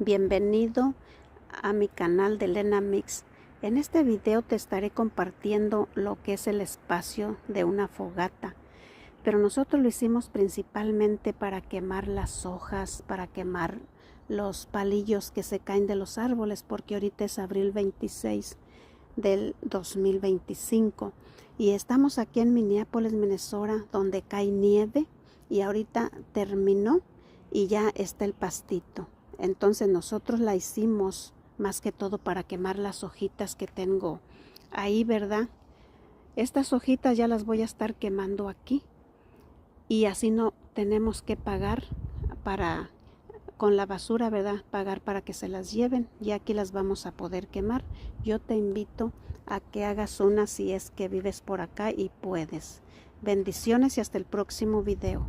Bienvenido a mi canal de Lena Mix. En este video te estaré compartiendo lo que es el espacio de una fogata, pero nosotros lo hicimos principalmente para quemar las hojas, para quemar los palillos que se caen de los árboles, porque ahorita es abril 26 del 2025 y estamos aquí en Minneapolis, Minnesota, donde cae nieve y ahorita terminó y ya está el pastito. Entonces nosotros la hicimos más que todo para quemar las hojitas que tengo ahí, ¿verdad? Estas hojitas ya las voy a estar quemando aquí y así no tenemos que pagar con la basura, ¿verdad? Pagar para que se las lleven y aquí las vamos a poder quemar. Yo te invito a que hagas una si es que vives por acá y puedes. Bendiciones y hasta el próximo video.